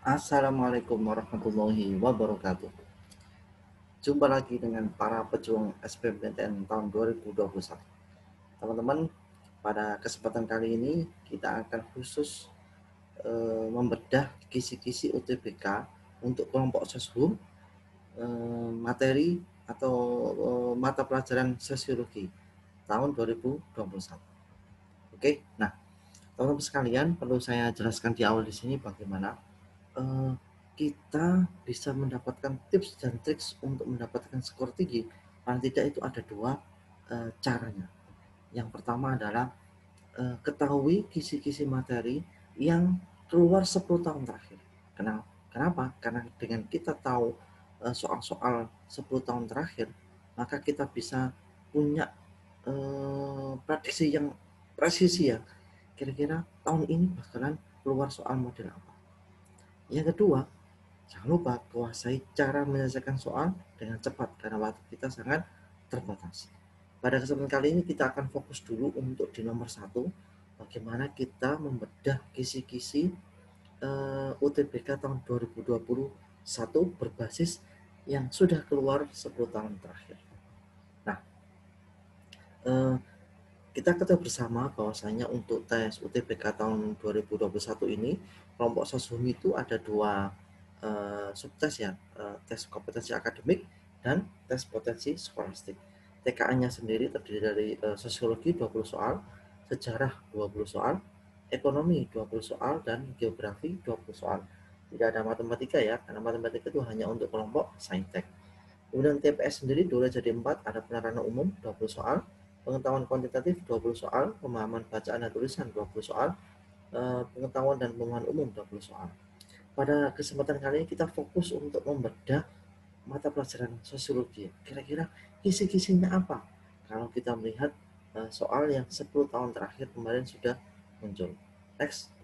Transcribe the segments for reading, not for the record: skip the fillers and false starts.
Assalamualaikum warahmatullahi wabarakatuh. Jumpa lagi dengan para pejuang SBMPTN tahun 2021. Teman-teman, pada kesempatan kali ini kita akan khusus membedah kisi-kisi UTBK untuk kelompok soshum, materi atau mata pelajaran sosiologi tahun 2021. Oke, nah teman-teman sekalian, perlu saya jelaskan di awal di sini bagaimana kita bisa mendapatkan tips dan triks untuk mendapatkan skor tinggi. Paling tidak itu ada dua caranya. Yang pertama adalah ketahui kisi-kisi materi yang keluar 10 tahun terakhir. Kenapa? Karena dengan kita tahu soal-soal 10 tahun terakhir, maka kita bisa punya prediksi yang presisi ya. Kira-kira tahun ini bakalan keluar soal model apa. Yang kedua, jangan lupa kuasai cara menyelesaikan soal dengan cepat karena waktu kita sangat terbatas. Pada kesempatan kali ini kita akan fokus dulu untuk di nomor 1, bagaimana kita membedah kisi-kisi UTBK tahun 2021 berbasis yang sudah keluar 10 tahun terakhir. Nah, kita ketahui bersama bahwasanya untuk tes UTBK tahun 2021 ini kelompok soshum itu ada dua subtes ya, tes kompetensi akademik dan tes potensi skolastik. TKA-nya sendiri terdiri dari sosiologi 20 soal, sejarah 20 soal, ekonomi 20 soal, dan geografi 20 soal. Tidak ada matematika ya, karena matematika itu hanya untuk kelompok saintek. Kemudian TPS sendiri boleh jadi 4, ada penerapan umum 20 soal, pengetahuan kuantitatif 20 soal, pemahaman bacaan dan tulisan 20 soal, pengetahuan dan pemahaman umum 20 soal. Pada kesempatan kali ini kita fokus untuk membedah mata pelajaran sosiologi. Kira-kira kisi-kisinya apa? Kalau kita melihat soal yang 10 tahun terakhir kemarin sudah muncul. Next.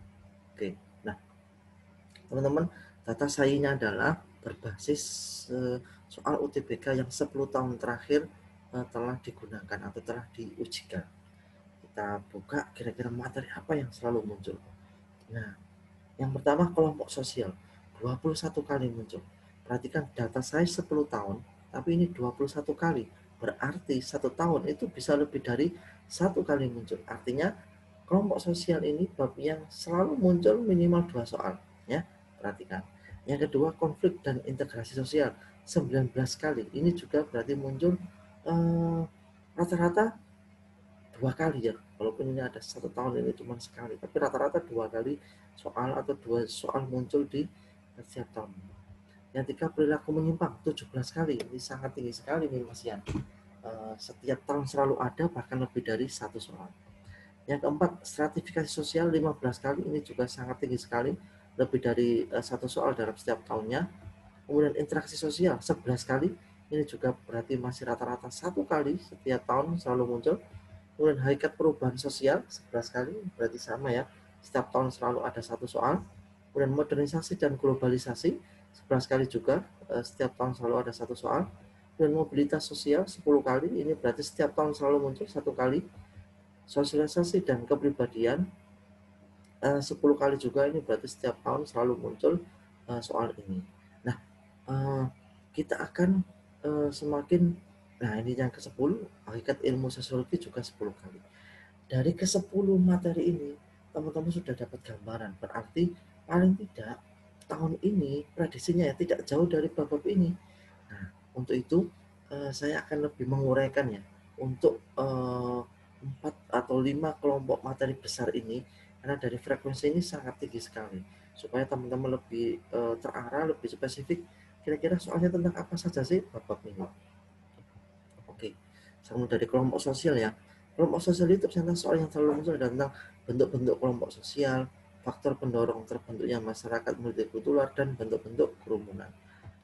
Oke. Nah, teman-teman, data sainnya adalah berbasis soal UTBK yang 10 tahun terakhir telah digunakan atau telah diujikan. Kita buka kira-kira materi apa yang selalu muncul. Nah, yang pertama kelompok sosial 21 kali muncul. Perhatikan data saya 10 tahun, tapi ini 21 kali. Berarti 1 tahun itu bisa lebih dari 1 kali muncul. Artinya kelompok sosial ini bab yang selalu muncul minimal 2 soal. Ya, perhatikan. Yang kedua konflik dan integrasi sosial 19 kali. Ini juga berarti muncul rata-rata 2 kali ya, walaupun ini ada 1 tahun ini cuma sekali, tapi rata-rata 2 kali soal atau 2 soal muncul di setiap tahun. Yang ketiga perilaku menyimpang 17 kali, ini sangat tinggi sekali nih Mas Yan. Setiap tahun selalu ada, bahkan lebih dari 1 soal. Yang keempat stratifikasi sosial 15 kali, ini juga sangat tinggi sekali, lebih dari 1 soal dalam setiap tahunnya. Kemudian interaksi sosial 11 kali, ini juga berarti masih rata-rata 1 kali setiap tahun selalu muncul. Kemudian hakikat perubahan sosial 11 kali, berarti sama ya, setiap tahun selalu ada 1 soal. Kemudian modernisasi dan globalisasi 11 kali juga, setiap tahun selalu ada 1 soal. Kemudian mobilitas sosial 10 kali, ini berarti setiap tahun selalu muncul 1 kali. Sosialisasi dan kepribadian 10 kali juga, ini berarti setiap tahun selalu muncul soal ini. Nah, kita akan semakin, nah ini yang ke-10, hakikat ilmu sosiologi juga 10 kali. Dari ke-10 materi ini, teman-teman sudah dapat gambaran. Berarti paling tidak tahun ini prediksinya ya tidak jauh dari bab-bab ini. Nah, untuk itu saya akan lebih menguraikan ya untuk 4 atau 5 kelompok materi besar ini, karena dari frekuensi ini sangat tinggi sekali. Supaya teman-teman lebih terarah, lebih spesifik, kira-kira soalnya tentang apa saja sih bab-bab ini. Oke, sama dari kelompok sosial ya. Kelompok sosial itu ternyata soal yang selalu muncul adalah tentang bentuk-bentuk kelompok sosial, faktor pendorong terbentuknya masyarakat multikultural, dan bentuk-bentuk kerumunan.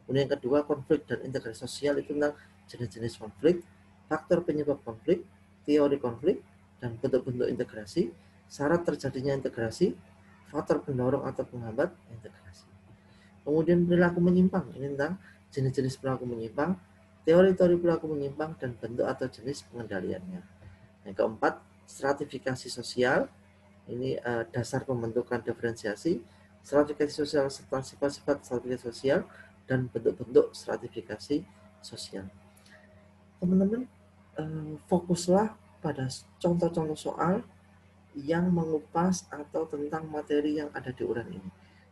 Kemudian yang kedua, konflik dan integrasi sosial itu tentang jenis-jenis konflik, faktor penyebab konflik, teori konflik, dan bentuk-bentuk integrasi, syarat terjadinya integrasi, faktor pendorong atau penghambat integrasi. Kemudian perilaku menyimpang, ini tentang jenis-jenis perilaku menyimpang, teori-teori perilaku menyimpang, dan bentuk atau jenis pengendaliannya. Yang keempat, stratifikasi sosial, ini dasar pembentukan diferensiasi, stratifikasi sosial serta sifat-sifat stratifikasi sosial dan bentuk-bentuk stratifikasi sosial. Teman-teman fokuslah pada contoh-contoh soal yang mengupas atau tentang materi yang ada di uran ini,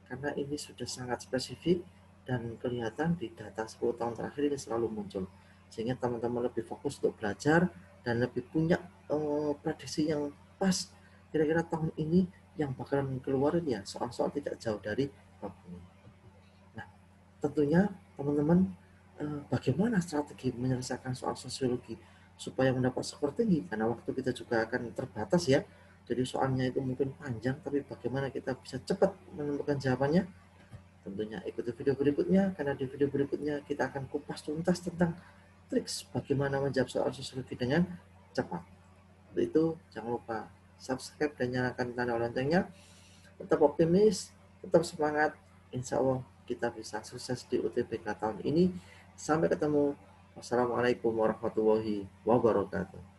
karena ini sudah sangat spesifik dan kelihatan di data 10 tahun terakhir ini selalu muncul, sehingga teman-teman lebih fokus untuk belajar dan lebih punya prediksi yang pas, kira-kira tahun ini yang bakalan keluarin ya soal-soal tidak jauh dari bab ini. Nah, tentunya teman-teman bagaimana strategi menyelesaikan soal sosiologi supaya mendapat skor tinggi, karena waktu kita juga akan terbatas ya, jadi soalnya itu mungkin panjang, tapi bagaimana kita bisa cepat menemukan jawabannya. Tentunya ikuti video berikutnya, karena di video berikutnya kita akan kupas tuntas tentang triks bagaimana menjawab soal sosiologi dengan cepat. Untuk itu jangan lupa subscribe dan nyalakan tanda loncengnya. Tetap optimis, tetap semangat, insya Allah kita bisa sukses di UTBK tahun ini. Sampai ketemu. Wassalamualaikum warahmatullahi wabarakatuh.